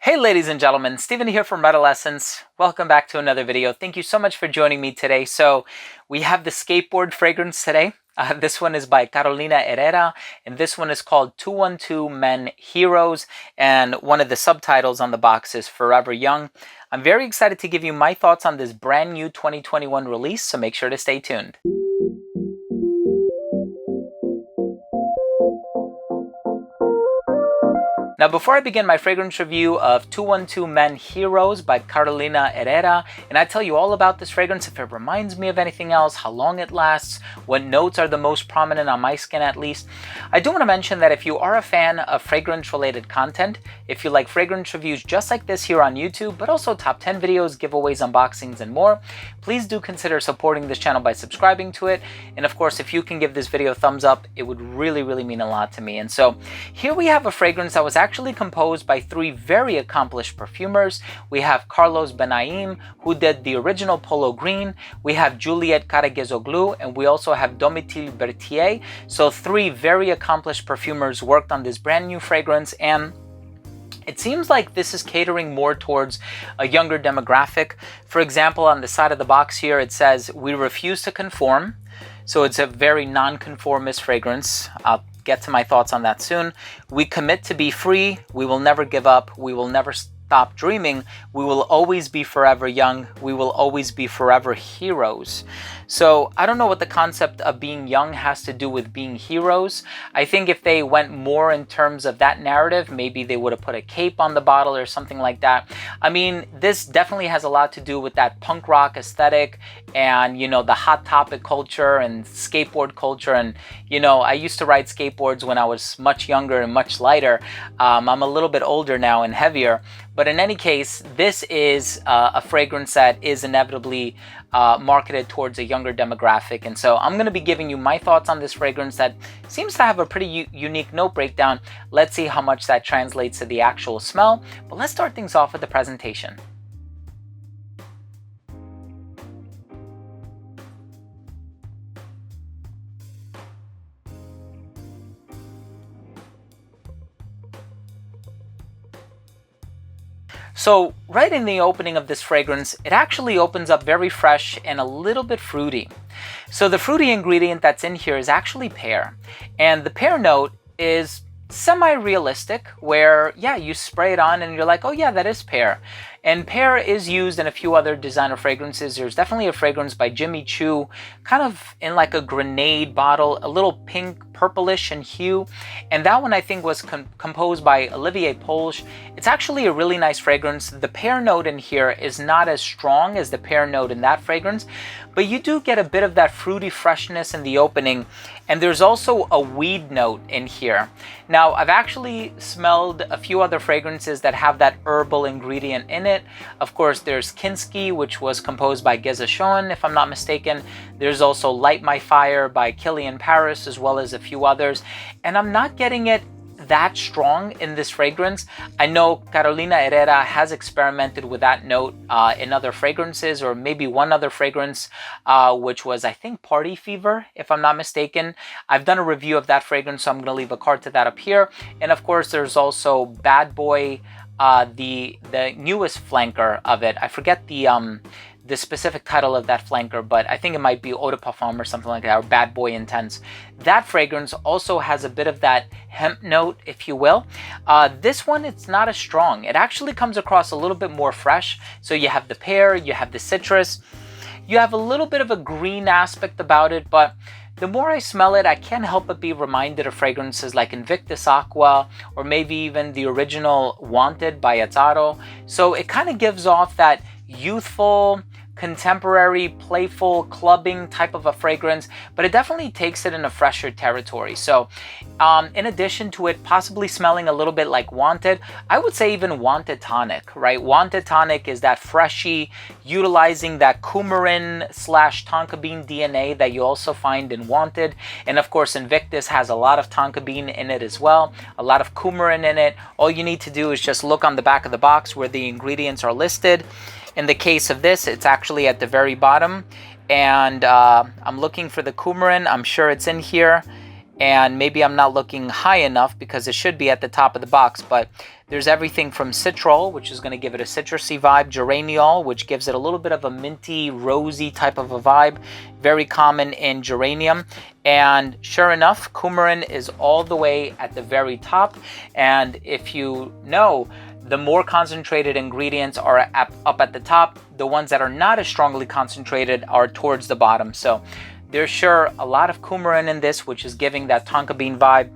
Hey ladies and gentlemen, Steven here from Redolessence. Welcome back to another video. Thank you so much for joining me today. So we have the skateboard fragrance today. This one is by Carolina Herrera, and this one is called 212 Men Heroes, and one of the subtitles on the box is Forever Young. I'm very excited to give you my thoughts on this brand new 2021 release, so make sure to stay tuned. Now, before I begin my fragrance review of 212 Men Heroes by Carolina Herrera, and I tell you all about this fragrance, if it reminds me of anything else, how long it lasts, what notes are the most prominent on my skin at least, I do want to mention that if you are a fan of fragrance-related content, if you like fragrance reviews just like this here on YouTube, but also top 10 videos, giveaways, unboxings, and more, please do consider supporting this channel by subscribing to it. And of course, if you can give this video a thumbs up, it would really mean a lot to me. And so here we have a fragrance that was actually composed by three very accomplished perfumers. We have Carlos Benaim, who did the original Polo Green. We have Juliette Karagezoglou, and we also have Domitil Berthier. So three very accomplished perfumers worked on this brand new fragrance, and it seems like this is catering more towards a younger demographic. For example, on the side of the box here, it says, "We refuse to conform." So it's a very non-conformist fragrance. I'll get to my thoughts on that soon. "We commit to be free. We will never give up. We will never stop dreaming. We will always be forever young. We will always be forever heroes." So I don't know what the concept of being young has to do with being heroes. I think if they went more in terms of that narrative, maybe they would have put a cape on the bottle or something like that. I mean, this definitely has a lot to do with that punk rock aesthetic and, you know, the hot topic culture and skateboard culture. And, you know, I used to ride skateboards when I was much younger and much lighter. I'm a little bit older now and heavier. But in any case, this is a fragrance that is inevitably marketed towards a younger demographic. And so I'm going to be giving you my thoughts on this fragrance that seems to have a pretty unique note breakdown. Let's see how much that translates to the actual smell. But let's start things off with the presentation. So right in the opening of this fragrance, it actually opens up very fresh and a little bit fruity. So the fruity ingredient that's in here is actually pear. And the pear note is semi-realistic, where, yeah, you spray it on and you're like, oh yeah, that is pear. And pear is used in a few other designer fragrances. There's definitely a fragrance by Jimmy Choo, kind of in like a grenade bottle, a little pink, purplish in hue. And that one I think was composed by Olivier Polge. It's actually a really nice fragrance. The pear note in here is not as strong as the pear note in that fragrance, but you do get a bit of that fruity freshness in the opening. And there's also a weed note in here. Now, I've actually smelled a few other fragrances that have that herbal ingredient in it. Of course, there's Kinski, which was composed by Geza Schoen, if I'm not mistaken. There's also Light My Fire by Kilian Paris, as well as a few others. And I'm not getting it that strong in this fragrance. I know Carolina Herrera has experimented with that note in other fragrances, or maybe one other fragrance, which was, I think, Party Fever, if I'm not mistaken. I've done a review of that fragrance, so I'm going to leave a card to that up here. And of course, there's also Bad Boy, the newest flanker of it. I forget the specific title of that flanker, but I think it might be Eau de Parfum or something like that, or Bad Boy Intense. That fragrance also has a bit of that hemp note, if you will. This one, it's not as strong. It actually comes across a little bit more fresh. So you have the pear, you have the citrus, you have a little bit of a green aspect about it, but the more I smell it, I can't help but be reminded of fragrances like Invictus Aqua, or maybe even the original Wanted by Azzaro. So it kind of gives off that youthful, contemporary, playful, clubbing type of a fragrance, but it definitely takes it in a fresher territory. So in addition to it possibly smelling a little bit like Wanted, I would say even Wanted Tonic, right? Wanted Tonic is that freshy, utilizing that coumarin / tonka bean DNA that you also find in Wanted. And of course, Invictus has a lot of tonka bean in it as well, a lot of coumarin in it. All you need to do is just look on the back of the box where the ingredients are listed. In the case of this, it's actually at the very bottom, and I'm looking for the coumarin. I'm sure it's in here. and maybe I'm not looking high enough because it should be at the top of the box, but there's everything from Citrol, which is going to give it a citrusy vibe, Geraniol, which gives it a little bit of a minty, rosy type of a vibe, very common in geranium. And sure enough, coumarin is all the way at the very top. And if you know, the more concentrated ingredients are up at the top. The ones that are not as strongly concentrated are towards the bottom. So there's sure a lot of coumarin in this, which is giving that tonka bean vibe.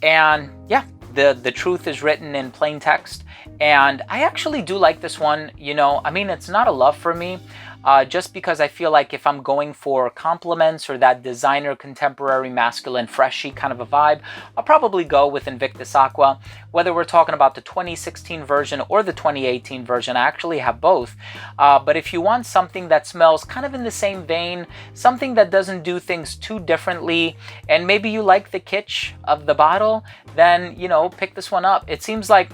And yeah, the truth is written in plain text. And I actually do like this one. You know, I mean, it's not a love for me, just because I feel like if I'm going for compliments or that designer, contemporary, masculine, freshy kind of a vibe, I'll probably go with Invictus Aqua. Whether we're talking about the 2016 version or the 2018 version, I actually have both. But if you want something that smells kind of in the same vein, something that doesn't do things too differently, and maybe you like the kitsch of the bottle, then, you know, pick this one up. It seems like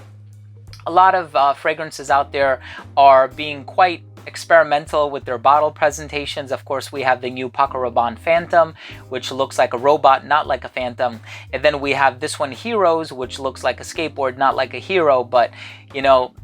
a lot of fragrances out there are being quite experimental with their bottle presentations. Of course, we have the new Paco Rabanne Phantom, which looks like a robot, not like a phantom. And then we have this one, Heroes, which looks like a skateboard, not like a hero. But, you know,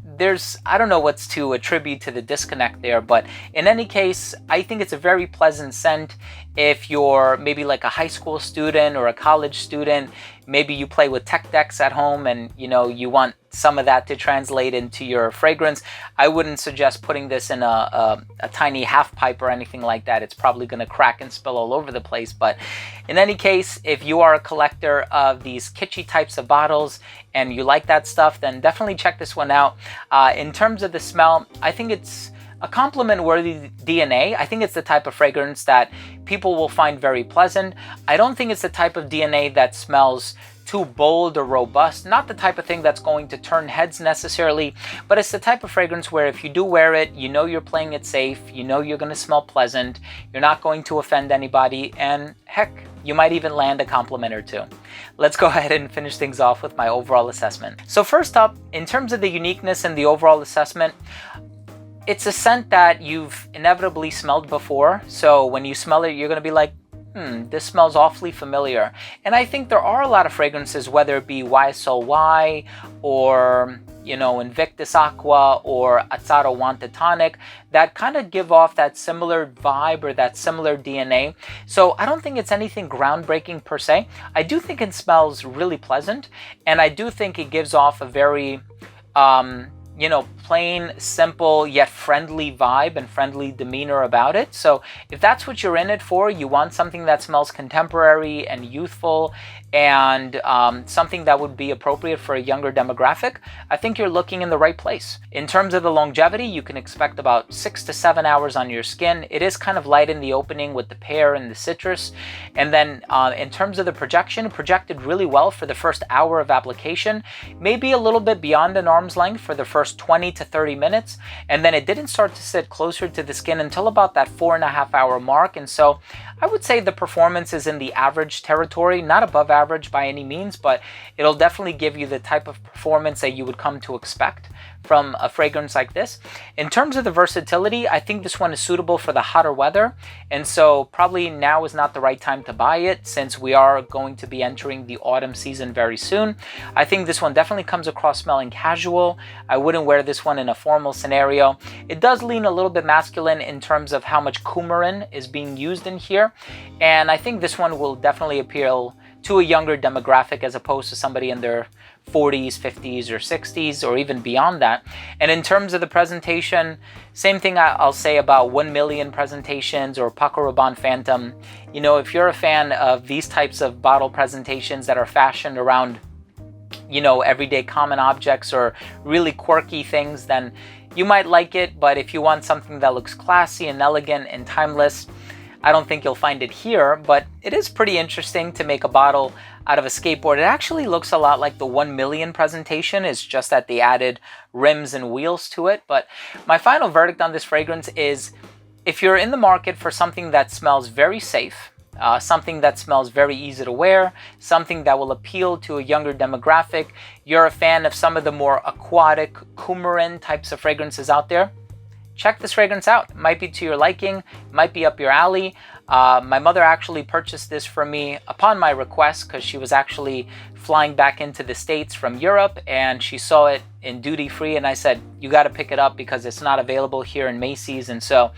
I don't know what's to attribute to the disconnect there. But in any case, I think it's a very pleasant scent. If you're maybe like a high school student or a college student, maybe you play with tech decks at home and, you know, you want some of that to translate into your fragrance, I wouldn't suggest putting this in a tiny half pipe or anything like that. It's probably going to crack and spill all over the place. But in any case, if you are a collector of these kitschy types of bottles and you like that stuff, then definitely check this one out. In terms of the smell, I think it's a compliment-worthy DNA. I think it's the type of fragrance that people will find very pleasant. I don't think it's the type of DNA that smells too bold or robust, not the type of thing that's going to turn heads necessarily, but it's the type of fragrance where if you do wear it, you know you're playing it safe, you know you're going to smell pleasant, you're not going to offend anybody, and heck, you might even land a compliment or two. Let's go ahead and finish things off with my overall assessment. So first up, in terms of the uniqueness and the overall assessment, it's a scent that you've inevitably smelled before. So when you smell it, you're going to be like, this smells awfully familiar. And I think there are a lot of fragrances, whether it be YSL or, you know, Invictus Aqua or Azzaro Wanta Tonic, that kind of give off that similar vibe or that similar DNA. So I don't think it's anything groundbreaking per se. I do think it smells really pleasant, and I do think it gives off a very you know, plain, simple, yet friendly vibe and friendly demeanor about it. So if that's what you're in it for, you want something that smells contemporary and youthful and something that would be appropriate for a younger demographic, I think you're looking in the right place. In terms of the longevity, you can expect about 6 to 7 hours on your skin. It is kind of light in the opening with the pear and the citrus. And then in terms of the projection, it projected really well for the first hour of application, maybe a little bit beyond an arm's length for the first 20 to 30 minutes. And then it didn't start to sit closer to the skin until about that 4.5 hour mark. And so I would say the performance is in the average territory, not above average by any means, but it'll definitely give you the type of performance that you would come to expect from a fragrance like this. In terms of the versatility, I think this one is suitable for the hotter weather, and so probably now is not the right time to buy it since we are going to be entering the autumn season very soon. I think this one definitely comes across smelling casual. I wouldn't wear this one in a formal scenario. It does lean a little bit masculine in terms of how much coumarin is being used in here, and I think this one will definitely appeal to a younger demographic as opposed to somebody in their 40s, 50s, or 60s, or even beyond that. And in terms of the presentation, same thing I'll say about 1 million presentations or Paco Rabanne Phantom. You know, if you're a fan of these types of bottle presentations that are fashioned around, you know, everyday common objects or really quirky things, then you might like it. But if you want something that looks classy and elegant and timeless, I don't think you'll find it here, but it is pretty interesting to make a bottle out of a skateboard. It actually looks a lot like the 1 million presentation. It's just that they added rims and wheels to it. But my final verdict on this fragrance is, if you're in the market for something that smells very safe, something that smells very easy to wear, something that will appeal to a younger demographic, you're a fan of some of the more aquatic coumarin types of fragrances out there, check this fragrance out. It might be to your liking, might be up your alley. My mother actually purchased this for me upon my request because she was actually flying back into the States from Europe and she saw it in duty free, and I said, you got to pick it up because it's not available here in Macy's. And so,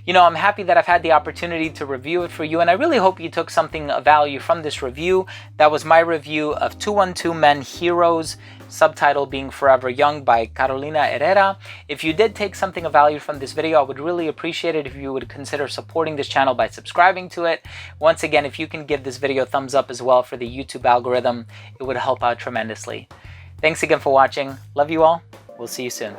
you know, I'm happy that I've had the opportunity to review it for you, and I really hope you took something of value from this review. That was my review of 212 Men Heroes, subtitle being Forever Young by Carolina Herrera. If you did take something of value from this video, I would really appreciate it if you would consider supporting this channel by subscribing to it. Once again, if you can give this video a thumbs up as well for the YouTube algorithm, it would help out tremendously. Thanks again for watching. Love you all. We'll see you soon.